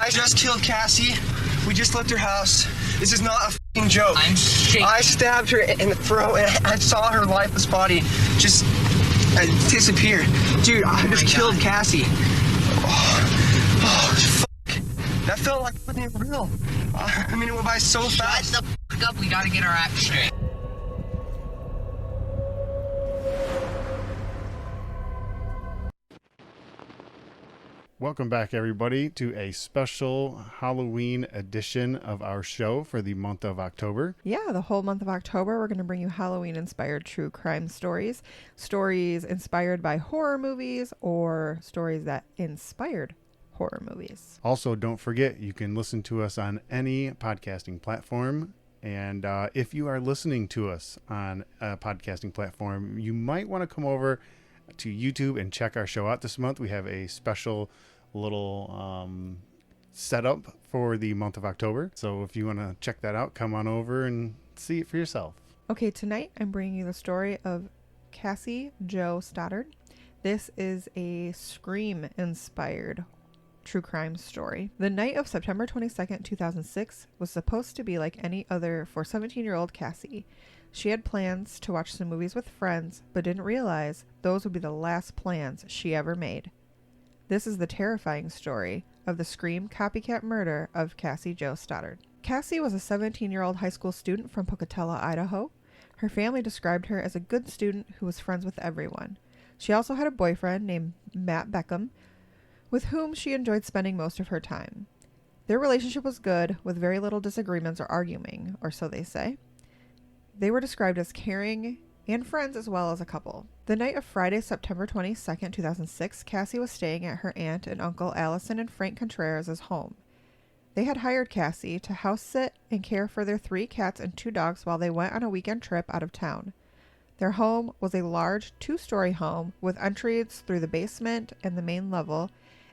I just killed Cassie. We just left her house. This is not a f***ing joke. I'm shaking. I stabbed her in the throat and I saw her lifeless body just disappear. Dude, I just killed Cassie. Oh, fuck. That felt like fucking real. I mean, it went by so fast. Shut the fuck up. We gotta get our act straight. Welcome back, everybody, to a special Halloween edition of our show for the month of October. Yeah, the whole month of October, we're going to bring you Halloween-inspired true crime stories. Stories inspired by horror movies or stories that inspired horror movies. Also, don't forget, you can listen to us on any podcasting platform. And if you are listening to us on a podcasting platform, you might want to come over to YouTube and check our show out this month. We have a special little setup for the month of October. So if you want to check that out, come on over and see it for yourself. Okay, tonight I'm bringing you the story of Cassie Jo Stoddard. This is a Scream-inspired true crime story. The night of September 22nd, 2006 was supposed to be like any other for 17-year-old Cassie. She had plans to watch some movies with friends, but didn't realize those would be the last plans she ever made. This is the terrifying story of the Scream copycat murder of Cassie Jo Stoddard. Cassie was a 17-year-old high school student from Pocatello, Idaho. Her family described her as a good student who was friends with everyone. She also had a boyfriend named Matt Beckham, with whom she enjoyed spending most of her time. Their relationship was good, with very little disagreements or arguing, or so they say. They were described as caring and friends as well as a couple. The night of Friday, September 22nd, 2006, Cassie was staying at her aunt and uncle Allison and Frank Contreras' home. They had hired Cassie to house sit and care for their 3 cats and 2 dogs while they went on a weekend trip out of town. Their home was a large 2-story home with entries through the basement and the main level.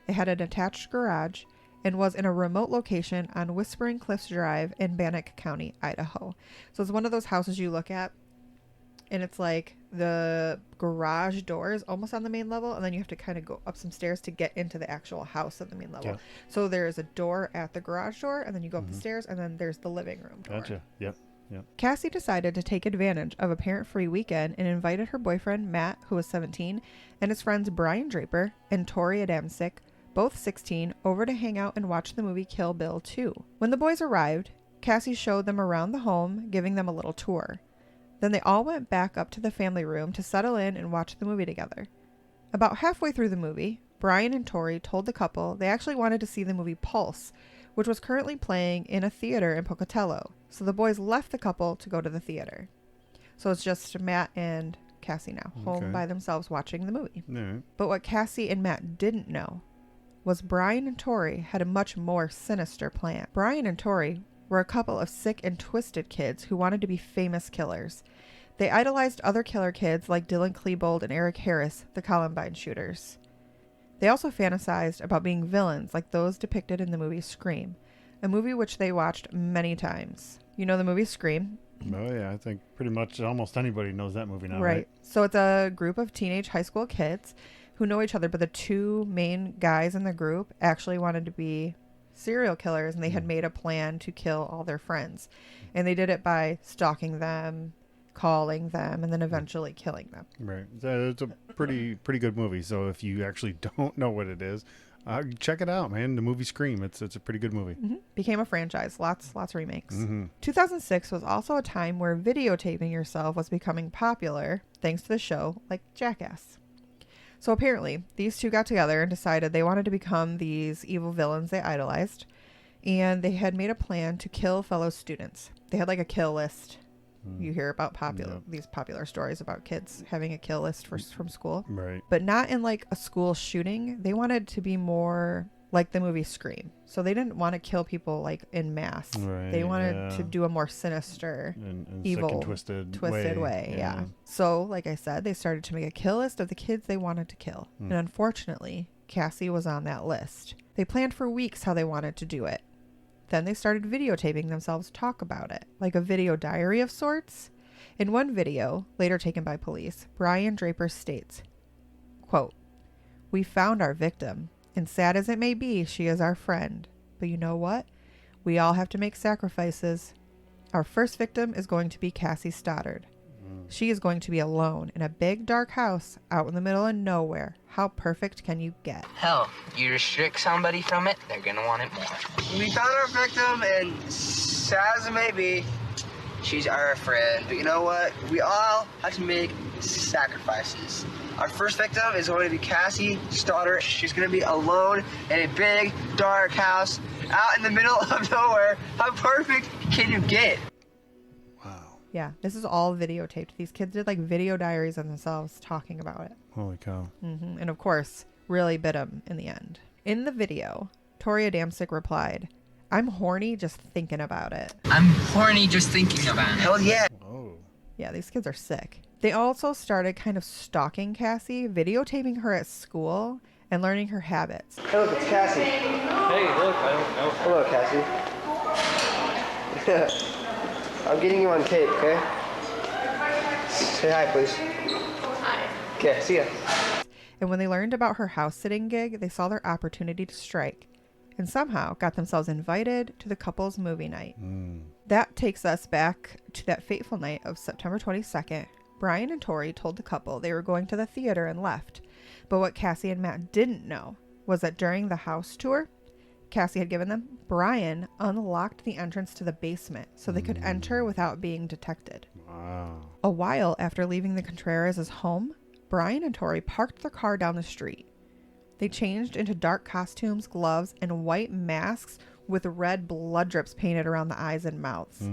It had an attached garage and was in a remote location on Whispering Cliffs Drive in Bannock County, Idaho. So it's one of those houses you look at and it's like the garage door is almost on the main level, and then you have to kind of go up some stairs to get into the actual house at the main level. Yeah. So there's a door at the garage door, and then you go up the stairs, and then there's the living room door. Gotcha. Yep. Cassie decided to take advantage of a parent-free weekend and invited her boyfriend, Matt, who was 17, and his friends Brian Draper and Tori Adamczyk, both 16, over to hang out and watch the movie Kill Bill 2. When the boys arrived, Cassie showed them around the home, giving them a little tour. Then they all went back up to the family room to settle in and watch the movie together. About halfway through the movie, Brian and Tori told the couple they actually wanted to see the movie Pulse, which was currently playing in a theater in Pocatello. So the boys left the couple to go to the theater. So it's just Matt and Cassie now, home by themselves watching the movie. No. But what Cassie and Matt didn't know was Brian and Tori had a much more sinister plan. Brian and Tori were a couple of sick and twisted kids who wanted to be famous killers. They idolized other killer kids like Dylan Klebold and Eric Harris, the Columbine shooters. They also fantasized about being villains like those depicted in the movie Scream, a movie which they watched many times. You know the movie Scream? Oh, yeah. I think pretty much almost anybody knows that movie now, right? So it's a group of teenage high school kids who know each other, but the 2 main guys in the group actually wanted to be serial killers, and they had made a plan to kill all their friends. And they did it by stalking them, calling them, and then eventually killing them. Right. It's a pretty good movie. So if you actually don't know what it is, check it out, man. The movie Scream. It's a pretty good movie. Became a franchise. Lots of remakes. 2006 was also a time where videotaping yourself was becoming popular thanks to the show like Jackass. So apparently, these 2 got together and decided they wanted to become these evil villains they idolized, and they had made a plan to kill fellow students. They had like a kill list. You hear about these popular stories about kids having a kill list from school. Right. But not in like a school shooting. They wanted to be more like the movie Scream. So they didn't want to kill people like en masse. Right, they wanted to do a more sinister, and evil, sick and twisted way. Yeah. So, like I said, they started to make a kill list of the kids they wanted to kill. And unfortunately, Cassie was on that list. They planned for weeks how they wanted to do it. Then they started videotaping themselves talk about it, like a video diary of sorts. In one video, later taken by police, Brian Draper states, quote, "We found our victim, and sad as it may be, she is our friend. But you know what? We all have to make sacrifices. Our first victim is going to be Cassie Stoddard. She is going to be alone in a big dark house out in the middle of nowhere. How perfect can you get? Hell, you restrict somebody from it, they're gonna want it more. We found our victim, and sad as it may be, she's our friend. But you know what? We all have to make sacrifices. Our first victim is going to be Cassie Stoddard. She's going to be alone in a big, dark house out in the middle of nowhere. How perfect can you get? Wow. Yeah, this is all videotaped. These kids did like video diaries of themselves talking about it. Holy cow. And of course, really bit him in the end. In the video, Tori Adamczyk replied, "I'm horny just thinking about it." I'm horny just thinking about it. Hell yeah. Whoa. Yeah, these kids are sick. They also started kind of stalking Cassie, videotaping her at school and learning her habits. Hey, look, it's Cassie. Hey, look, I don't know. Hello, Cassie. I'm getting you on tape, okay? Say hi, please. Hi. Okay, see ya. And when they learned about her house sitting gig, they saw their opportunity to strike and somehow got themselves invited to the couple's movie night. That takes us back to that fateful night of September 22nd. Brian and Tori told the couple they were going to the theater and left. But what Cassie and Matt didn't know was that during the house tour Cassie had given them, Brian unlocked the entrance to the basement so they could enter without being detected. Wow. A while after leaving the Contreras' home, Brian and Tori parked their car down the street. They changed into dark costumes, gloves, and white masks with red blood drips painted around the eyes and mouths.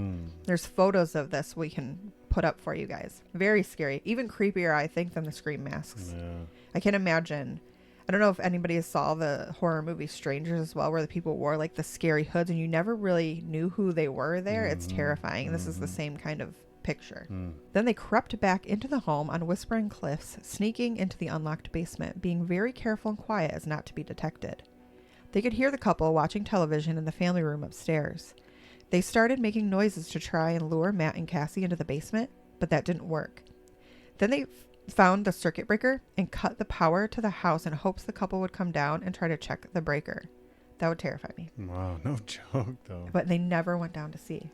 There's photos of this we can put up for you guys. Very scary. Even creepier, I think, than the Scream masks. Yeah. I can imagine. I don't know if anybody saw the horror movie Strangers as well, where the people wore like the scary hoods and you never really knew who they were there. It's terrifying. This is the same kind of picture. Then they crept back into the home on Whispering Cliffs, sneaking into the unlocked basement, being very careful and quiet as not to be detected. They could hear the couple watching television in the family room upstairs. They started making noises to try and lure Matt and Cassie into the basement, but that didn't work. Then they found the circuit breaker and cut the power to the house in hopes the couple would come down and try to check the breaker. That would terrify me. Wow, no joke though. But they never went down to see.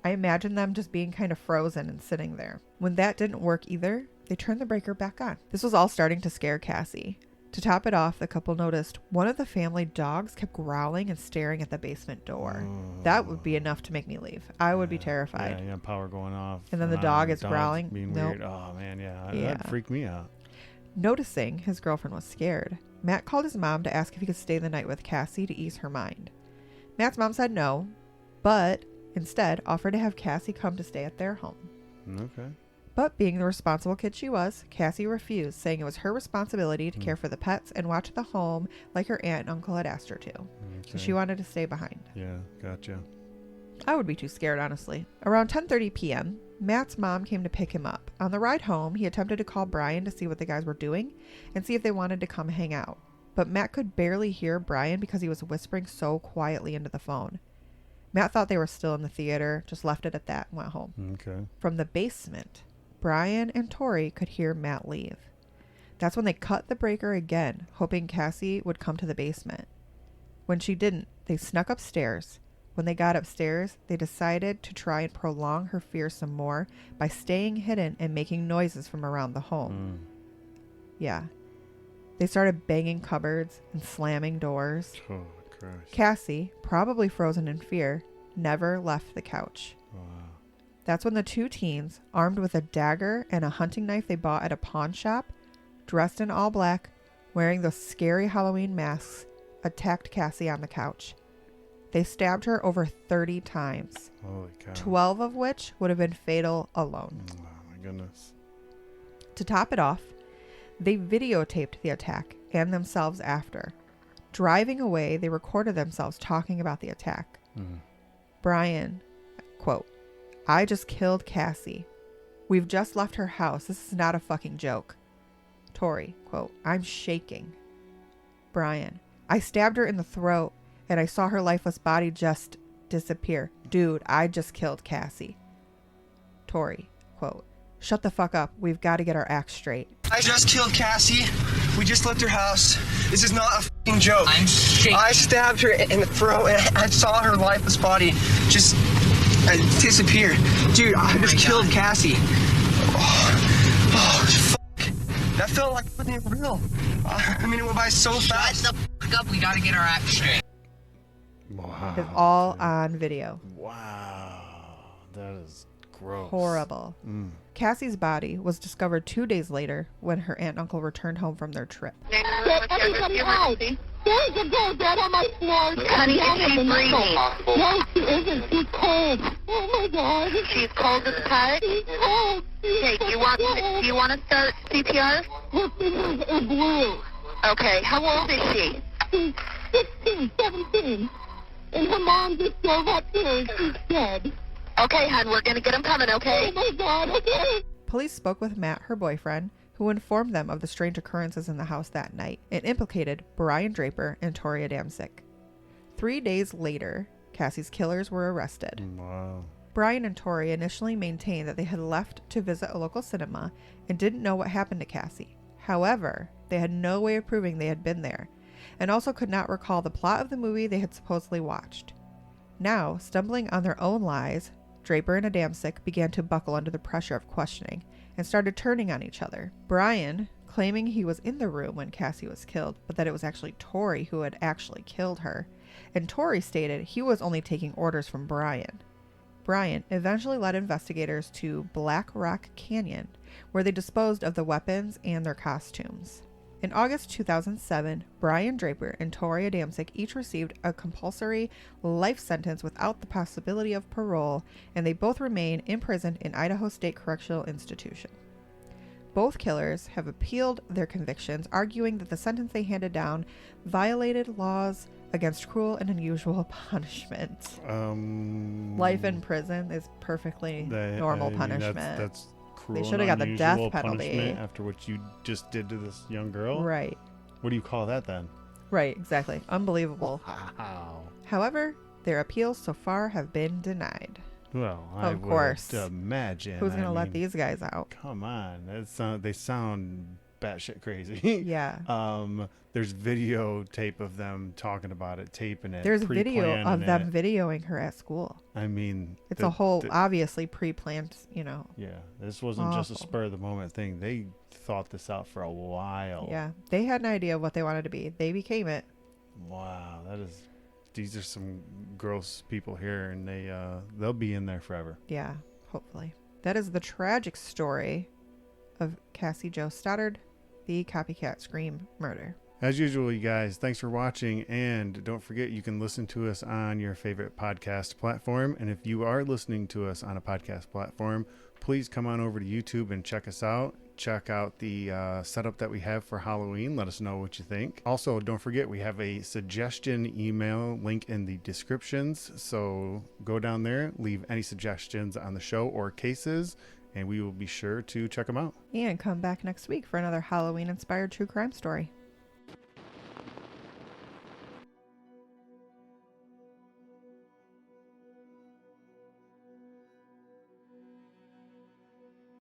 I imagine them just being kind of frozen and sitting there. When that didn't work either, they turned the breaker back on. This was all starting to scare Cassie. To top it off, the couple noticed one of the family dogs kept growling and staring at the basement door. That would be enough to make me leave. I would be terrified. Yeah, power going off. And then the dog is growling. Being Nope. weird. Oh man, yeah, Yeah. that'd freak me out. Noticing his girlfriend was scared, Matt called his mom to ask if he could stay the night with Cassie to ease her mind. Matt's mom said no, but instead offered to have Cassie come to stay at their home. Okay. But being the responsible kid she was, Cassie refused, saying it was her responsibility to care for the pets and watch the home like her aunt and uncle had asked her to. So she wanted to stay behind. Yeah, gotcha. I would be too scared, honestly. Around 10:30 p.m., Matt's mom came to pick him up. On the ride home, he attempted to call Brian to see what the guys were doing and see if they wanted to come hang out. But Matt could barely hear Brian because he was whispering so quietly into the phone. Matt thought they were still in the theater, just left it at that and went home. Okay. From the basement, Brian and Tori could hear Matt leave. That's when they cut the breaker again, hoping Cassie would come to the basement. When she didn't, they snuck upstairs. When they got upstairs, they decided to try and prolong her fear some more by staying hidden and making noises from around the home. Yeah. They started banging cupboards and slamming doors. Oh, Christ. Cassie, probably frozen in fear, never left the couch. Wow. That's when the two teens, armed with a dagger and a hunting knife they bought at a pawn shop, dressed in all black, wearing those scary Halloween masks, attacked Cassie on the couch. They stabbed her over 30 times, Holy cow. 12 of which would have been fatal alone. Oh, my goodness. To top it off, they videotaped the attack and themselves after. Driving away, they recorded themselves talking about the attack. Brian, quote, "I just killed Cassie. We've just left her house. This is not a fucking joke." Tori, quote, "I'm shaking." Brian, "I stabbed her in the throat and I saw her lifeless body just disappear. Dude, I just killed Cassie." Tori, quote, "Shut the fuck up. We've got to get our act straight." I just killed Cassie. We just left her house. This is not a joke. I'm shaking. I stabbed her in the throat and I saw her lifeless body just disappear. Dude, I just killed Cassie. Oh, fuck. That felt like something real. I mean, it went by so fast. Shut the fuck up. We gotta get our act straight. Wow. It's all on video. Wow. That is gross. Horrible. Mm. Cassie's body was discovered 2 days later when her aunt and uncle returned home from their trip. Everybody hide. There's a girl dead on my floor. Honey, is she breathing? No, she isn't. She's cold. Oh my God. She's cold as a cut? She's cold. Okay, do you want to start CPR? Her fingers are blue. Okay, how old is she? She's 16, 17. And her mom just drove up here. She's dead. Okay, hon, we're gonna get him coming, okay? Oh my God, okay. Police spoke with Matt, her boyfriend, who informed them of the strange occurrences in the house that night and implicated Brian Draper and Tori Adamczyk. 3 days later, Cassie's killers were arrested. Wow. Brian and Tori initially maintained that they had left to visit a local cinema and didn't know what happened to Cassie. However, they had no way of proving they had been there, and also could not recall the plot of the movie they had supposedly watched. Now, stumbling on their own lies, Draper and Adamczyk began to buckle under the pressure of questioning and started turning on each other. Brian, claiming he was in the room when Cassie was killed, but that it was actually Tori who had actually killed her, and Tori stated he was only taking orders from Brian. Brian eventually led investigators to Black Rock Canyon, where they disposed of the weapons and their costumes. In August 2007, Brian Draper and Tori Adamczyk each received a compulsory life sentence without the possibility of parole, and they both remain imprisoned in Idaho State Correctional Institution. Both killers have appealed their convictions, arguing that the sentence they handed down violated laws against cruel and unusual punishment. Life in prison is perfectly normal punishment. That's cruel. They should have got the death penalty punishment after what you just did to this young girl. Right. What do you call that then? Right, exactly. Unbelievable. Wow. However, their appeals so far have been denied. Well, I Of course. would imagine. Who's going to let mean, these guys out? Come on, they sound batshit crazy. Yeah. There's videotape of them talking about it, taping it. There's video of pre-planning them it. videoing her at school. I mean, It's a whole, obviously pre-planned, Yeah, this wasn't just a Awful. spur of the moment thing. They thought this out for a while. Yeah. They had an idea of what they wanted to be. They became it. Wow, these are some gross people here, and they'll be in there forever. Yeah, hopefully. That is the tragic story of Cassie Jo Stoddard, the Copycat Scream murder. As usual, you guys, thanks for watching, and don't forget you can listen to us on your favorite podcast platform. And if you are listening to us on a podcast platform, please come on over to YouTube and check us out. Check out the setup that we have for Halloween. Let us know what you think. Also, don't forget we have a suggestion email link in the descriptions. So go down there, leave any suggestions on the show or cases, and we will be sure to check them out. And come back next week for another Halloween-inspired true crime story.